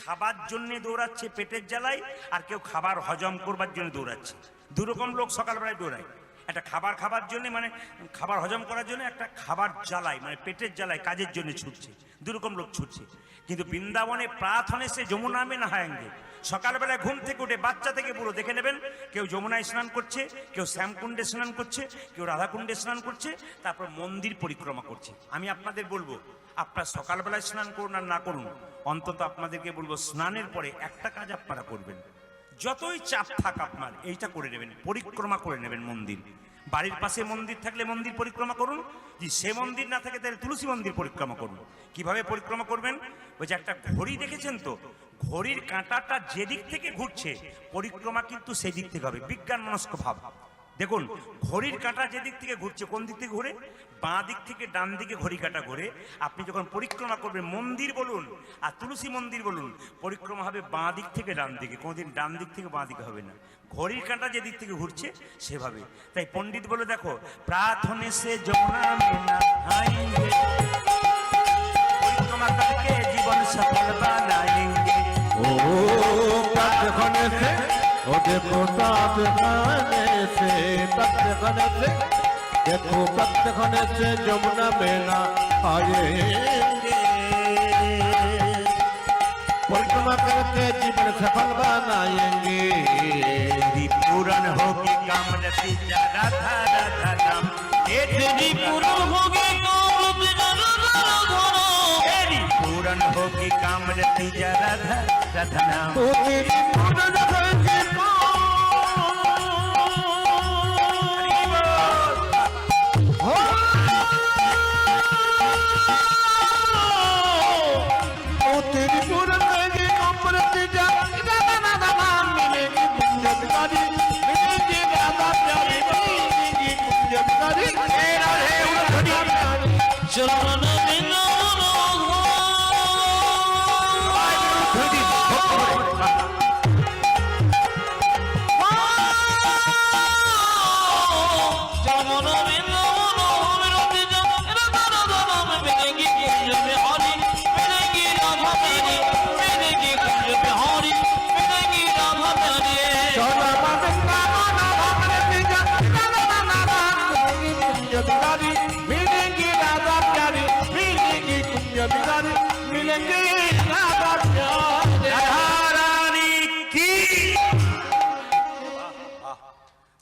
খাবার জন্য দৌড়াচ্ছে পেটের জ্বালায়, আর কেউ খাবার হজম করবার জন্য দৌড়াচ্ছে। দুরকম লোক সকালবেলায় দৌড়ায়, একটা খাবার জন্য মানে খাবার হজম করার জন্য, একটা খাবার জ্বালায় মানে পেটের জ্বালায় কাজের জন্য ছুটছে। দুরকম লোক ছুটছে। কিন্তু বৃন্দাবনে প্রাথনে সে যমুনা মে নাহায়েঙ্গে। সকালবেলায় ঘুম থেকে উঠে বাচ্চা থেকে বুড়ো দেখে নেবেন, কেউ যমুনায় স্নান করছে, কেউ শ্যামকুণ্ডে স্নান করছে, কেউ রাধাকুণ্ডে স্নান করছে, তারপর মন্দির পরিক্রমা করছে। আমি আপনাদের বলবো, আপনারা সকালবেলায় স্নান করুন আর না করুন, অন্তত আপনাদেরকে বলবো স্নানের পরে একটা কাজ আপনারা করবেন, যতই চাপ থাক আপনার এইটা করে নেবেন, পরিক্রমা করে নেবেন মন্দির। বাড়ির পাশে মন্দির থাকলে মন্দির পরিক্রমা করুন, যদি সে মন্দির না থাকে তাহলে তুলসী মন্দির পরিক্রমা করুন। কিভাবে পরিক্রমা করবেন? ওই যে একটা ঘড়ি দেখেছেন তো, ঘড়ির কাঁটাটা যেদিক থেকে ঘুরছে পরিক্রমা কিন্তু সেই দিক থেকে হবে, বিজ্ঞান মনস্ক ভাব। দেখুন, ঘড়ির কাঁটা যেদিক থেকে ঘুরছে, কোন দিক থেকে ঘুরে? বাঁ দিক থেকে ডান দিকে ঘড়ি কাঁটা ঘুরে। আপনি যখন পরিক্রমা করবেন, মন্দির বলুন আর তুলসী মন্দির বলুন, পরিক্রমা হবে বাঁ দিক থেকে ডান দিকে, কোনোদিন ডান দিক থেকে বাঁ দিকে হবে না। ঘড়ির কাঁটা যেদিক থেকে ঘুরছে সেভাবে। তাই পণ্ডিত বলে দেখো, প্রার্থনে সে যমুনা মে নহায়েঙ্গে, পরিক্রমা করকে জীবন সফল বানায়েঙ্গে। ও तत्क्षणे से ओ देखो तत्क्षणे से तत्क्षणे से देखो तत्क्षणे से যমুনা में नहाएंगे। परिक्रमा करके जीवन सफल बनाएंगे। पूर्ण होगी कामरति राधा राधा नाम, तेरी पूर्ण होगी कामरति राधा पूर्ण होगी कामरति राधा राधा नाम। तो तेरी पूर्ण होगी तेरी पूर्ण होगी कामरति राधा नाम। मिलेगी कुंजबिहारी, मिलेगी राधा प्यारी, मिलेगी कुंजबिहारी, तेरा है उड़ारी चरण बिना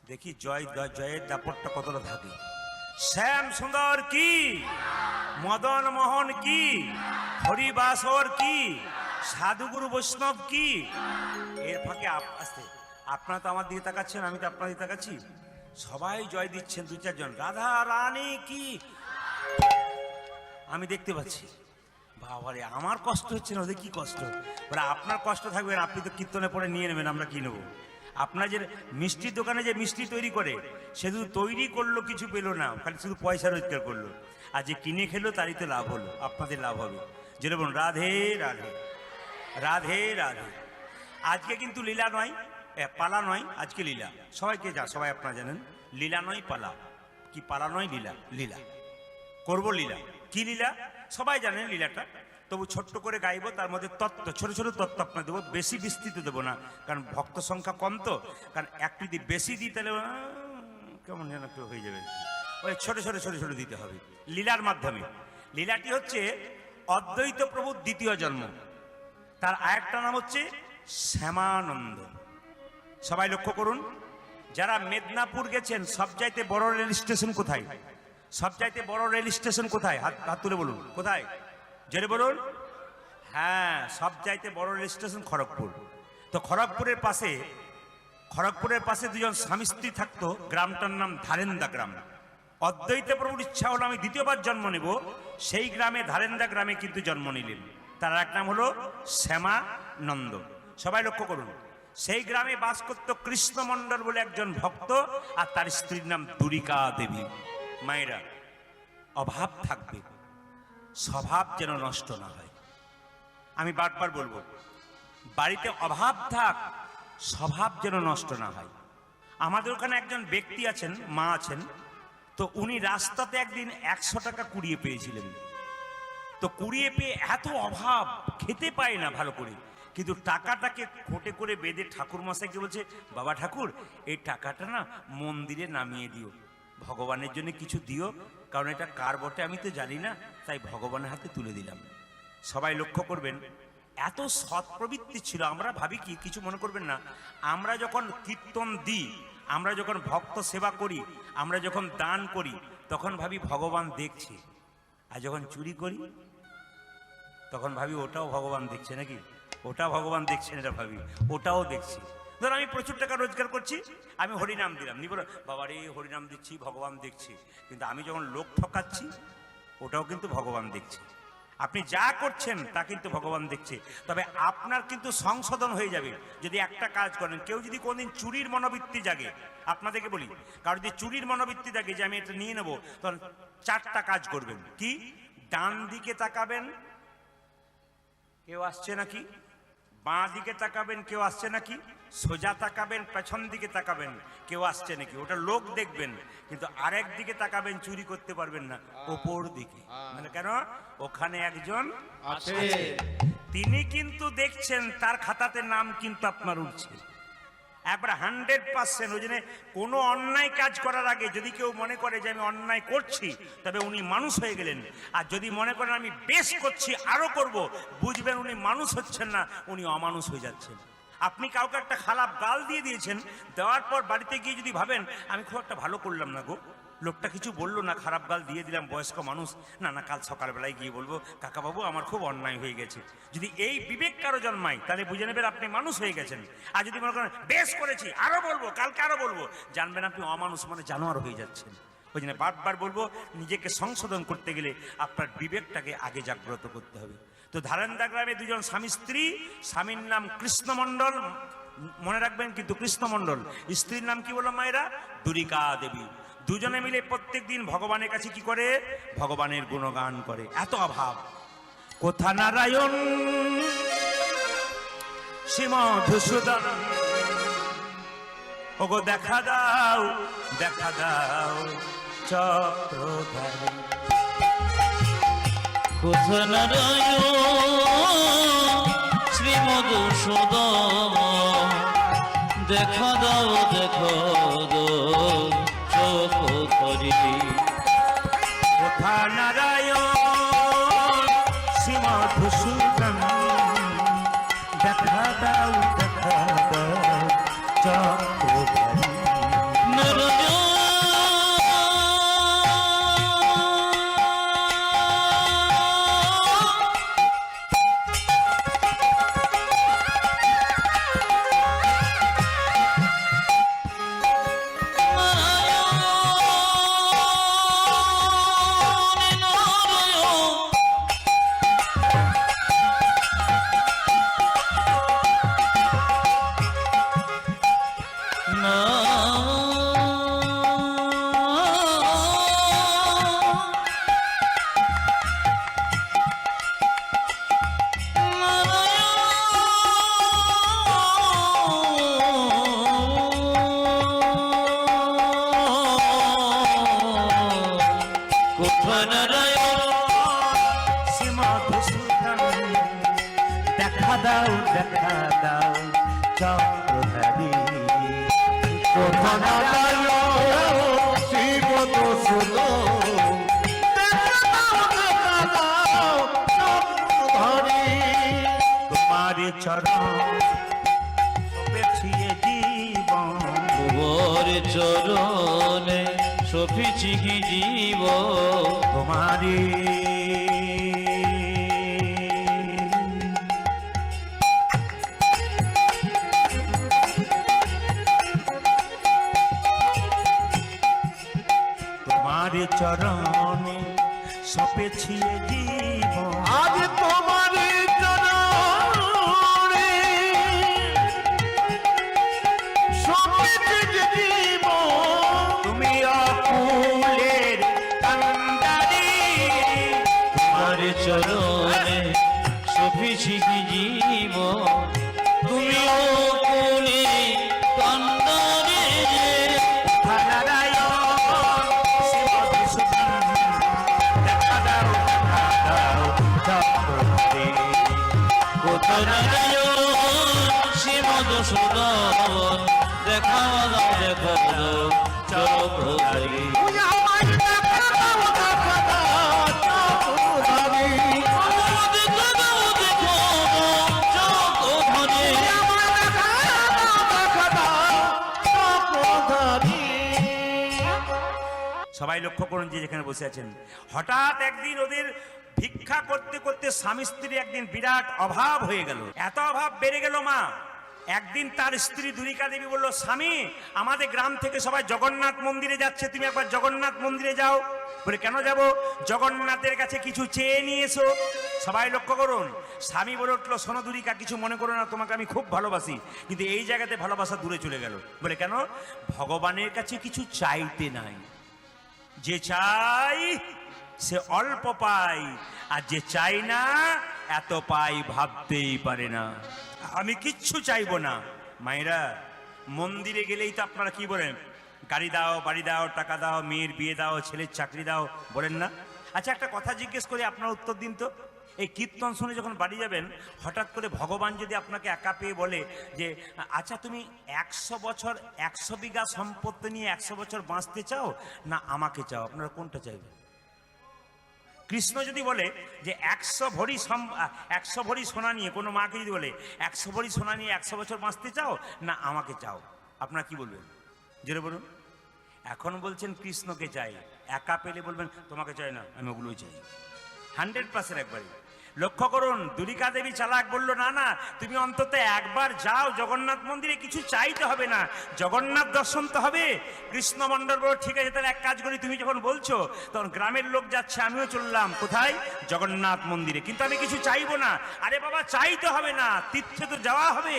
দেখি জয় জয়ের দাপটটা কতটা থাকে। শ্যাম সুন্দর কি, মদন মোহন কি, হরিবাসর কি, সাধুগুরু বৈষ্ণব কি, এর ফাঁকে আসতে আপনারা তো আমার দিকে তাকাচ্ছেন, আমি তো আপনার দিকে তাকাচ্ছি, সবাই জয় দিচ্ছেন, দু চারজন রাধা রানী কি আমি দেখতে পাচ্ছি। বাবারে, আমার কষ্ট হচ্ছে না, ওদের কি কষ্ট। বলে আপনার কষ্ট থাকবে, আপনি তো কীর্তনে পরে নিয়ে নেবেন, আমরা কি নেবো। আপনার যে মিষ্টির দোকানে যে মিষ্টি তৈরি করে, সে শুধু তৈরি করলো, কিছু পেলো না, খালি শুধু পয়সা রোজগার করলো, আর যে কিনে খেলো তারই তো লাভ হলো, আপনাদের লাভ হবে। যেটা বলুন রাধে রাধে রাধে রাধে। আজকে কিন্তু লীলা নয়, পালা নয়, আজকে লীলা। সবাইকে সবাই আপনারা জানেন, লীলা নয় পালা, কি পালা নয়, লীলা। লীলা করবো, লীলা কি লীলা সবাই জানেন লীলাটা, তবু ছোট্ট করে গাইবো, তার মধ্যে তত্ত্ব, ছোট ছোট তত্ত্ব আপনার দেবো, বেশি বিস্তৃত দেবো না, কারণ ভক্ত সংখ্যা কম তো। কারণ একটু যদি বেশি দিই তাহলে কেমন যেন একটু হয়ে যাবে, ওই ছোট ছোট ছোট ছোট দিতে হবে লীলার মাধ্যমে। লীলাটি হচ্ছে অদ্বৈত প্রভুর দ্বিতীয় জন্ম, তার আরেকটা নাম হচ্ছে শ্যামানন্দ। সবাই লক্ষ্য করুন, যারা মেদিনীপুর গেছেন, সবচাইতে বড় রেল স্টেশন কোথায়? সবচাইতে বড় রেল স্টেশন কোথায়? হাত তুলে বলুন কোথায়, জোরে বলুন। হ্যাঁ, সবচাইতে বড় রেল স্টেশন খড়গপুর। তো খড়গপুরের পাশে দুজন স্বামী স্ত্রী থাকতো, গ্রামটার নাম ধারেন্দা গ্রাম। অদ্বৈত প্রভুর ইচ্ছা হলো আমি দ্বিতীয়বার জন্ম নেব, সেই গ্রামে ধারেন্দা গ্রামে কিন্তু জন্ম নিলেন। তার এক নাম হলো শ্যামানন্দ। সবাই লক্ষ্য করুন, সেই গ্রামে বাস করত কৃষ্ণমণ্ডল বলে একজন ভক্ত, আর তার স্ত্রীর নাম দুরিকা দেবী। মায়েরা, অভাব থাকবে, স্বভাব যেন নষ্ট না হয়। আমি বারবার বলবো, বাড়িতে অভাব থাক, স্বভাব যেন নষ্ট না হয়। আমাদের ওখানে একজন ব্যক্তি আছেন, মা আছেন, তো উনি রাস্তাতে একদিন 100 টাকা কুড়িয়ে পেয়েছিলেন। তো কুড়িয়ে পেয়ে এত অভাব, খেতে পায় না ভালো করে, কিন্তু টাকাটাকে খোঁটে করে বেঁধে ঠাকুর মশাইকে বলছে, বাবা ঠাকুর এই টাকাটা না মন্দিরে নামিয়ে দিও, ভগবানের জন্য কিছু দিও, কারণ এটা কার বটে আমি তো জানি না, তাই ভগবানের হাতে তুলে দিলাম। সবাই লক্ষ্য করবেন, এত সৎ প্রবৃত্তি ছিল। আমরা ভাবি কি, কিছু মনে করবেন না, আমরা যখন কীর্তন দিই, আমরা যখন ভক্ত সেবা করি, আমরা যখন দান করি, তখন ভাবি ভগবান দেখছে, আর যখন চুরি করি তখন ভাবি ওটাও ভগবান দেখছে নাকি, ওটা ভগবান দেখছেন এটা ভাবি, ওটাও দেখছি। ধর আমি প্রচুর টাকা রোজগার করছি, আমি হরিনাম দিলাম, নিব বাবা রে হরিনাম দিচ্ছি, ভগবান দেখছি, কিন্তু আমি যখন লোক ঠকাচ্ছি ওটাও কিন্তু ভগবান দেখছে। আপনি যা করছেন তা কিন্তু ভগবান দেখছে। তবে আপনার কিন্তু সংশোধন হয়ে যাবে যদি একটা কাজ করেন। কেউ যদি কোনদিন চুরির মনোবৃত্তি জাগে, আপনাদেরকে বলি, কারণ যদি চুরির মনোবৃত্তি জাগে যে আমি এটা নিয়ে নেবো, তখন 4টা কাজ করবেন। কি? ডান দিকে তাকাবেন, কেউ আসছে নাকি, বাঁ দিকে তাকাবেন, কেউ আসছে নাকি, সোজা তাকাবেন, পেছন দিকে তাকাবেন, কেউ আসছে নাকি, ওটা লোক দেখবেন। কিন্তু আরেক দিকে তাকাবেন, চুরি করতে পারবেন না, ওপর দিকে। মানে কেন? ওখানে একজন আছে, তিনি কিন্তু দেখছেন, তার খাতাতে নাম কিন্তু আপনার উঠছে একবার 100%। ওই জন্য কোনো অন্যায় কাজ করার আগে যদি কেউ মনে করে যে আমি অন্যায় করছি, তবে উনি মানুষ হয়ে গেলেন। আর যদি মনে করেন আমি বেশ করছি, আরো করব, বুঝবেন উনি মানুষ হচ্ছেন না, উনি অমানুষ হয়ে যাচ্ছেন। আপনি কাউকে একটা খারাপ গাল দিয়ে দিয়েছেন, দেওয়ার পর বাড়িতে গিয়ে যদি ভাবেন আমি খুব একটা ভালো করলাম না গো, লোকটা কিছু বললো না, খারাপ গাল দিয়ে দিলাম, বয়স্ক মানুষ, না না কাল সকালবেলায় গিয়ে বলবো কাকাবাবু আমার খুব অন্যায় হয়ে গেছে। যদি এই বিবেক কারো জন্মায়, তাহলে বুঝে নেবেন আপনি মানুষ হয়ে গেছেন। আর যদি মনে করেন বেশ করেছি, আরো বলবো, কালকে আরো বলবো, জানবেন আপনি অমানুষ, মানে জানোয়ার হয়ে যাচ্ছেন। ওই জন্য বারবার বলবো, নিজেকে সংশোধন করতে গেলে আপনার বিবেকটাকে আগে জাগ্রত করতে হবে। তো ধারেন্দা গ্রামে দুজন স্বামী স্ত্রী, স্বামীর নাম কৃষ্ণমণ্ডল, মনে রাখবেন কিন্তু কৃষ্ণমণ্ডল, স্ত্রীর নাম কি বললাম মায়েরা? দুরিকা দেবী। দুজনে মিলে প্রত্যেক দিন ভগবানের কাছে কি করে? ভগবানের গুণগান করে। এত অভাব, কোথা নারায়ণ শ্রী মধুসূদন, ওগো দেখা দাও, দেখা দাও চক্রধারী। কোথা নারায়ণ শ্রী মধুসূদন, দেখা দাও, দেখা দাও চক্রধারী। কোথা নারায়ণ শ্রী মধুসূদন, দেখা দাও, দেখা দাও চক্রধারী। দেখা দাও, দেখা দাও চক্রধারী। কোথা নারায়ণ শ্রী মধুসূদন, দেখা দাও, দেখা দাও চক্রধারী। তোমার চরণ পেছিয়ে জীবন, তোমার চরণে সফিছি জীব, তোমারি তোমার চরণে সপেছি জীবন। আজ তোমার চরণে সপেছি জীবন, তুমি অকুলের কান্ডারি, তোমার চরণে সফিছি জীব, তুমি অকুলে কান্দারে। কোথা নারায়ণ শ্রী মধুসূদন, দেখা দাও, দেখা মধুসূদন দেখা দাও দেখা দাও চক্রধারী তুমি আমায় দেখা দাও দেখা দাও চক্রধারী দেখা দাও দেখা দাও চক্রধারী আমায় দেখা দাও চক্রধারী সবাই লক্ষ্য করুন যে যেখানে বসে আছেন, হঠাৎ একদিন ওদের ভিক্ষা করতে করতে স্বামী স্ত্রী একদিন বিরাট অভাব হয়ে গেল, এত অভাব বেড়ে গেল মা। একদিন তার স্ত্রী দুরিকা দেবী বলল, স্বামী আমাদের গ্রাম থেকে সবাই জগন্নাথ মন্দিরে যাচ্ছে, তুমি একবার জগন্নাথ মন্দিরে যাও। বলে কেন যাব? জগন্নাথের কাছে কিছু চেয়ে নিয়ে এসো। সবাই লক্ষ্য করুন, স্বামী বলে উঠলো, শোনো দুরিকা, কিছু মনে করো না, তোমাকে আমি খুব ভালোবাসি, কিন্তু এই জায়গাতে ভালোবাসা দূরে চলে গেল। বলে কেন? ভগবানের কাছে কিছু চাইতে নাই, যে চাই সে অল্প পাই, আর যে চাই না এত পাই ভাবতেই পারে না। আমি কিচ্ছু চাইবো না। মায়েরা, মন্দিরে গেলেই তো আপনারা কি বলেন? গাড়ি দাও, বাড়ি দাও, টাকা দাও, মেয়ের বিয়ে দাও, ছেলের চাকরি দাও, বলেন না? আচ্ছা, একটা কথা জিজ্ঞেস করে আপনার উত্তর দিন তো। এই কীর্তন শুনে যখন বাড়ি যাবেন, হঠাৎ করে ভগবান যদি আপনাকে একা পেয়ে বলে যে আচ্ছা তুমি 100 বছর 100 বিঘা সম্পত্তি নিয়ে 100 বছর বাঁচতে চাও না আমাকে চাও, আপনারা কোনটা চাইবেন? কৃষ্ণ যদি বলে যে 100 ভরি সোনা নিয়ে, কোনো মাকে যদি বলে 100 ভরি সোনা নিয়ে 100 বছর বাঁচতে চাও না আমাকে চাও, আপনারা কি বলবেন? জোরে বলুন। এখন বলছেন কৃষ্ণকে চাই, একা পেলে বলবেন তোমাকে চাই না, আমি ওগুলোই চাই। 100% একবারই। লক্ষ্য করুন, দুরিকা দেবী চালাক বলল, না না, তুমি অন্তত একবার যাও জগন্নাথ মন্দিরে, কিছু চাইতে হবে না, জগন্নাথ দর্শন তো হবে। কৃষ্ণ মণ্ডল বলল, ঠিক আছে তাহলে এক কাজ করি, তুমি যখন বলছো তখন গ্রামের লোক যাচ্ছে, আমিও চললাম। কোথায়? জগন্নাথ মন্দিরে, কিন্তু আমি কিছু চাইবো না। আরে বাবা, চাইতে হবে না, তীর্থে তো যাওয়া হবে।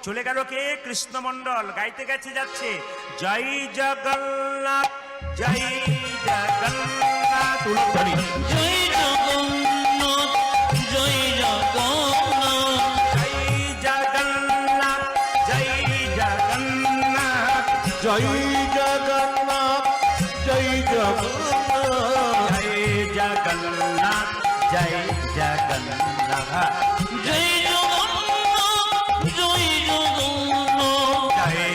চলে গেল কে? কৃষ্ণ মণ্ডল গাইতে গেছে যাচ্ছে, জয় জগন্নাথ জয় জগন্নাথ। তুলসী জয় জগন্নাথ জয় জগন্নাথ জয় জগন্নাথ জয় জগন্নাথ জয় জগন্নাথ জয় জগন্নাথ জয় জগন্নাথ জয় জগন্নাথ জয়